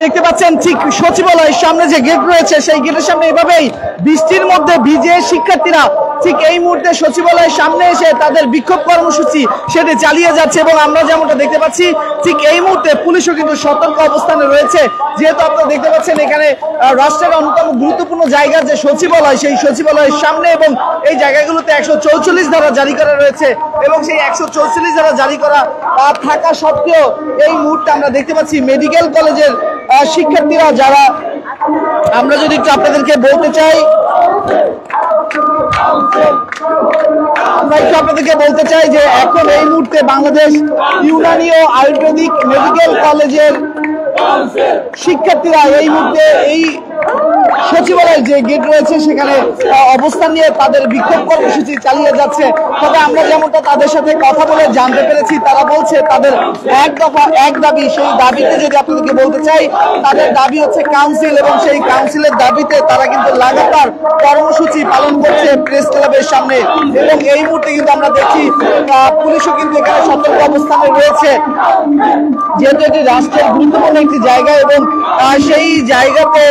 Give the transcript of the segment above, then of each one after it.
দেখতে পাচ্ছেন ঠিক সচিবালয়ের সামনে যে গেট রয়েছে সেই গেটের সামনে এভাবেই বৃষ্টির মধ্যে ভিজে শিক্ষার্থীরা ঠিক এই মুহূর্তে সচিবালয়ের সামনে এসে তাদের বিক্ষোভ কর্মসূচি সেটি চালিয়ে যাচ্ছে এবং আমরা যেমনটা দেখতে পাচ্ছি ঠিক এই মুহূর্তে পুলিশও কিন্তু সতর্ক অবস্থানে রয়েছে। যেহেতু আপনারা দেখতে পাচ্ছেন এখানে রাষ্ট্রের অন্যতম গুরুত্বপূর্ণ জায়গা যে সচিবালয়, সেই সচিবালয়ের সামনে এবং এই জায়গাগুলোতে 144 ধারা জারি করা রয়েছে এবং সেই 144 ধারা জারি করা থাকা সত্ত্বেও এই মুহূর্তে আমরা দেখতে পাচ্ছি মেডিকেল কলেজের শিক্ষার্থীরা যারা, আমরা যদি একটু আপনাদেরকে বলতে চাই, যে এখন এই মুহূর্তে বাংলাদেশ ইউনানি ও আয়ুর্বেদিক মেডিকেল কলেজের শিক্ষার্থীরা এই মুহূর্তে এই সচিবালয়ের যে গেট রয়েছে সেখানে অবস্থান নিয়ে তাদের বিক্ষোভ কর্মসূচি চালিয়ে যাচ্ছে। তবে আমরা যেমনটা তাদের সাথে কথা বলে জানতে পেরেছি, তারা বলছে তাদের এক দফা এক দাবি। সেই দাবিতে যদি আপনাদেরকে বলতে চাই, তাদের দাবি হচ্ছে কাউন্সিল এবং সেই কাউন্সিলের দাবিতে তারা কিন্তু লাগাতার কর্মসূচি পালন করছে প্রেস ক্লাবের সামনে এবং এই মুহূর্তে কিন্তু আমরা দেখছি পুলিশও কিন্তু এখানে সতর্ক অবস্থানে রয়েছে, যেহেতু এটি রাষ্ট্রের গুরুত্বপূর্ণ একটি জায়গা এবং সেই জায়গাতে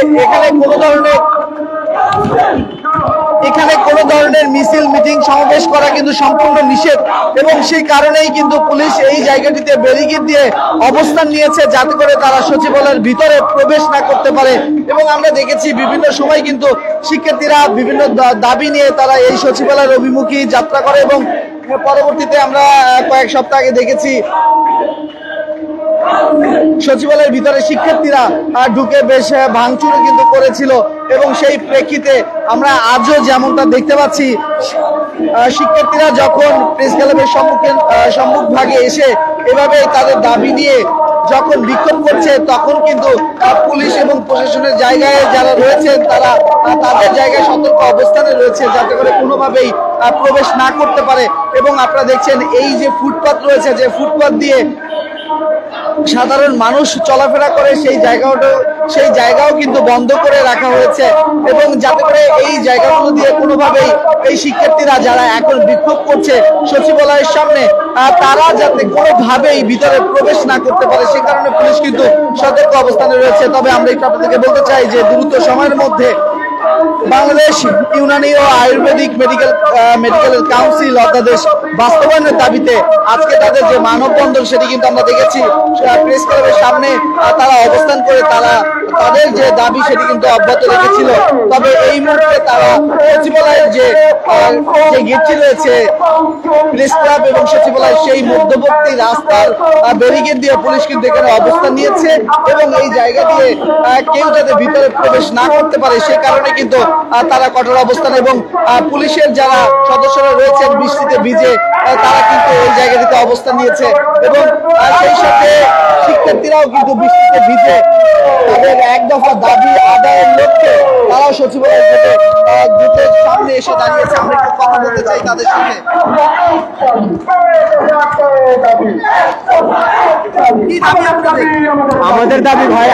এখানে কোনো ধরনের মিছিল মিটিং সমাবেশ করা কিন্তু সম্পূর্ণ নিষেধ এবং সেই কারণেই কিন্তু পুলিশ এই জায়গাটিতে ব্যারিকেড দিয়ে অবস্থান নিয়েছে যাতে করে তারা সচিবালয়ের ভিতরে প্রবেশ না করতে পারে। এবং আমরা দেখেছি বিভিন্ন সময় কিন্তু শিক্ষার্থীরা বিভিন্ন দাবি নিয়ে তারা এই সচিবালয়ের অভিমুখী যাত্রা করে এবং পরবর্তীতে আমরা কয়েক সপ্তাহ আগে দেখেছি সচিবালয়ের ভিতরে শিক্ষার্থীরা ঢুকে বেশ ভাঙচুরও কিন্তু করেছিল এবং সেই প্রেক্ষিতে আমরা আজও যেমনটা দেখতে পাচ্ছি শিক্ষার্থীরা যখন প্রেস ক্লাবের সম্মুখভাগে এসে এভাবে তাদের দাবি নিয়ে যখন বিক্ষোভ করছে তখন কিন্তু পুলিশ এবং প্রশাসনের জায়গায় যারা রয়েছেন তারা তাদের জায়গায় সতর্ক অবস্থানে রয়েছে যাতে করে কোনোভাবেই প্রবেশ না করতে পারে। এবং আপনারা দেখছেন এই যে ফুটপাত রয়েছে, যে ফুটপাত দিয়ে সাধারণ মানুষ চলাফেরা করে সেই জায়গাও কিন্তু বন্ধ করে রাখা হয়েছে এবং যাতে করে এই জায়গাগুলো দিয়ে কোনোভাবেই এই শিক্ষার্থীরা যারা এখন বিক্ষোভ করছে সচিবালয়ের সামনে তারা যাতে কোনোভাবেই ভিতরে প্রবেশ না করতে পারে সে কারণে পুলিশ কিন্তু সতর্ক অবস্থানে রয়েছে। তবে আমরা একটু আপনাদেরকে বলতে চাই যে দ্রুত সময়ের মধ্যে বাংলাদেশ ইউনানি ও আয়ুর্বেদিক মেডিকেল কাউন্সিল অধ্যাদেশ বাস্তবায়নের দাবিতে আজকে তাদের যে মানববন্ধন সেটি কিন্তু আমরা দেখেছি প্রেস ক্লাবের সামনে তারা অবস্থান করে তাদের যে দাবি সেটি কিন্তু অব্যাহত রেখেছিল। তবে এই মুহূর্তে তারা সচিবালয়ের যে গেটটি রয়েছে প্রেস ক্লাব এবং সচিবালয় সেই মধ্যবর্তী রাস্তার ব্যারিকেড দিয়ে পুলিশ কিন্তু এখানে অবস্থান নিয়েছে এবং এই জায়গা দিয়ে কেউ যাতে ভিতরে প্রবেশ না করতে পারে সেই কারণে কিন্তু তারা কঠোর অবস্থান এবং পুলিশের যারা সদস্যরা রয়েছেন বৃষ্টিতে ভিজে তারা কিন্তু এই জায়গাটিতে অবস্থান নিয়েছে এবং সেই সাথে শিক্ষার্থীরাও কিন্তু বৃষ্টিতে ভিজে তাদের এক দফা দাবি আদায়ের লক্ষ্যে তারাও সচিবালয়ের গেটের সামনে এসে দাঁড়িয়েছে। আমরা একটু কথা বলতে চাই তাদের সঙ্গে। আমাদের দাবি ভাই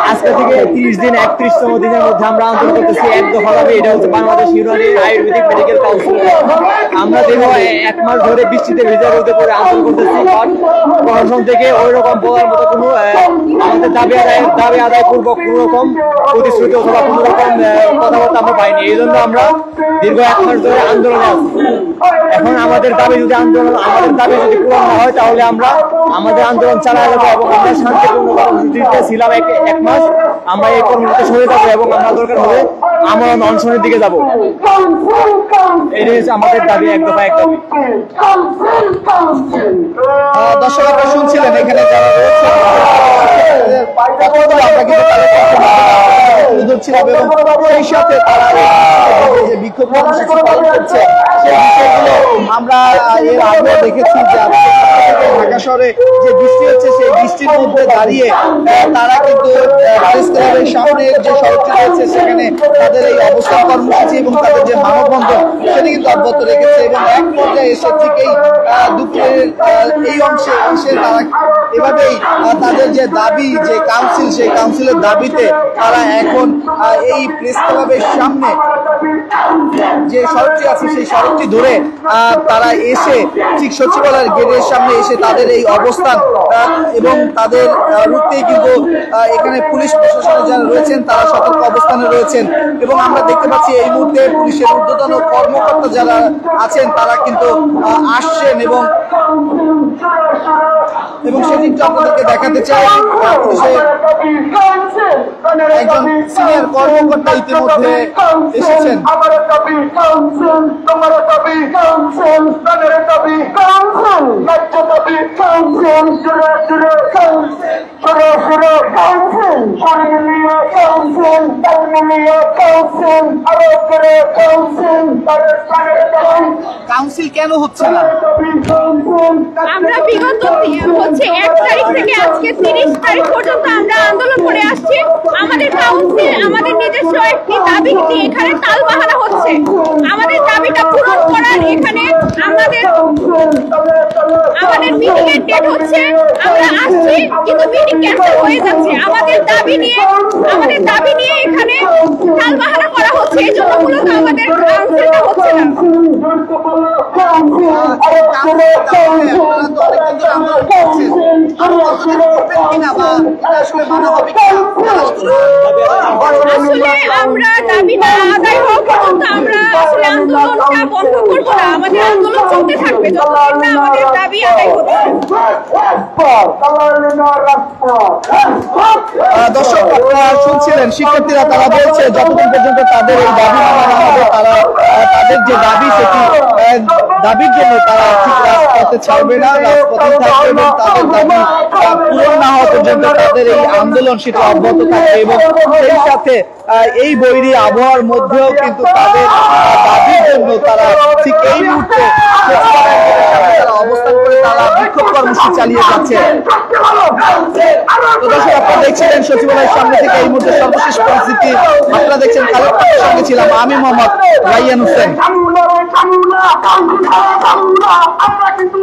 আজকে থেকে 30 দিন 31তম দিনের মধ্যে আমরা আন্দোলন করতেছি এক দফা দাবি। এটা হচ্ছে বাংলাদেশ ইউনানি আয়ুর্বেদিক মেডিকেল কাউন্সিল। আমরা দীর্ঘ 1 মাস ধরে বৃষ্টিতে ভেজা রোদে পরে আন্দোলন করতেছি। প্রশাসন থেকে ওই রকম বলার মতো কোনো আমাদের দাবি আদায় পূর্বক কোনো রকম প্রতিশ্রুতি অথবা কোনো রকম কথাবার্তা আমরা পাইনি। এই জন্য আমরা দীর্ঘ 1 মাস ধরে আন্দোলনে আছি। এখন আমাদের দাবি যদি পূরণ না হয় তাহলে আমরা আমাদের আন্দোলন চালিয়ে যাবো এবং আমরা শান্তিপূর্ণ কর্মসূচিতে ছিলাম 1 মাস। আমরা এই কর্মসূচিতে সরে যাবো এবং আমরা দরকার হলে আমরা অনশনের দিকে যাবো। এটাই হচ্ছে আমাদের দাবি, এক দফা এক দাবি। দর্শক আপনারা শুনছিলেন এখানে যারা রয়েছে সেই সাথে তারা যে বিক্ষোভ কর্মসূচি পালন করছে সেই বিষয়গুলো আমরা এর আগে দেখেছি যে ঢাকা শহরে যে বৃষ্টি হচ্ছে সেই বৃষ্টির মধ্যে দাঁড়িয়ে তারা কিন্তু প্রেস ক্লাবের সামনের যে সড়কটি রয়েছে সেখানে তাদের এই অবস্থান কর্মসূচি এবং তাদের যে মানববন্ধন সেটি কিন্তু অব্যাহত রেখেছে এবং এক পর্যায়ে এসে ঠিক এই দুপুরের এই অংশে এসে তারা এভাবেই তাদের যে দাবি যে কাউন্সিল সেই কাউন্সিলের দাবিতে তারা এখন এই প্রেস ক্লাবের সামনে যে সড়কটি আছে সেই সড়কটি ধরে তারা এসে ঠিক সচিবালয়ের গেটের সামনে এসে তাদের এই অবস্থান এবং তাদের রুখতেই কিন্তু এখানে পুলিশ প্রশাসনে যারা রয়েছেন তারা সতর্ক অবস্থানে রয়েছেন এবং আমরা দেখতে পাচ্ছি এই মুহূর্তে পুলিশের ঊর্ধ্বতন কর্মকর্তা যারা আছেন তারা কিন্তু আসছেন এবং সেদিকটা আপনাদেরকে দেখাতে চাই পুলিশের একজন সিনিয়র কর্মকর্তা ইতিমধ্যে এসেছেন। কাউন্সিল কেন হচ্ছে না? আমরা বিগত 1 তারিখ থেকে আজকে 30 তারিখ পর্যন্ত আমরা আন্দোলন করে আসছি। আমাদের কাউন্সিল আমাদের নিজস্ব একটি দাবি নিয়ে এখানে তালবাহানা হচ্ছে। আমাদের দাবিটা পূরণ করার এখানে আমাদের মিটিং এর ডেট হচ্ছে, আমরা আসছি কিন্তু মিটিং ক্যান্সেল হয়ে যাচ্ছে। আমাদের দাবি নিয়ে এখানে তালবাহানা করা হচ্ছে, এই জন্য মূলত আমাদের কাউন্সিলটা হচ্ছে না। আসলে আমরা দাবি না আদায় হওয়া পর্যন্ত আমরা আসলে আন্দোলনটা বন্ধ করবো না, আমাদের আন্দোলন চলতে থাকবে যতক্ষণ না আমাদের দাবি আদায় হচ্ছে। দর্শক আপনারা শুনছিলেন শিক্ষার্থীরা তারা বলছে যতক্ষণ পর্যন্ত তাদের এই দাবি মানা হবে তারা তাদের যে দাবি সেটি দাবির জন্য তারা ঠিক রাজপথে ছাড়বে না, রাজপথে থাকবে এবং তাদের দাবি পূরণ না হওয়া পর্যন্ত তাদের এই আন্দোলন সেটা অব্যাহত থাকবে এবং সেই সাথে এই বৈরী আবহাওয়ার মধ্যেও কিন্তু তাদের দাবির জন্য তারা ঠিক এই মুহূর্তে তারা অবস্থান করে তারা বিক্ষোভ কর্মসূচি চালিয়ে যাচ্ছে। তো দর্শক আপনারা দেখছিলেন সচিবালয়ের সামনে থেকে এই মুহূর্তে সর্বশেষ পরিস্থিতি। আপনারা দেখছেন খালেদ সঙ্গে ছিলাম আমি মোহাম্মদ রাইয়ান হোসেন। আমরা কিন্তু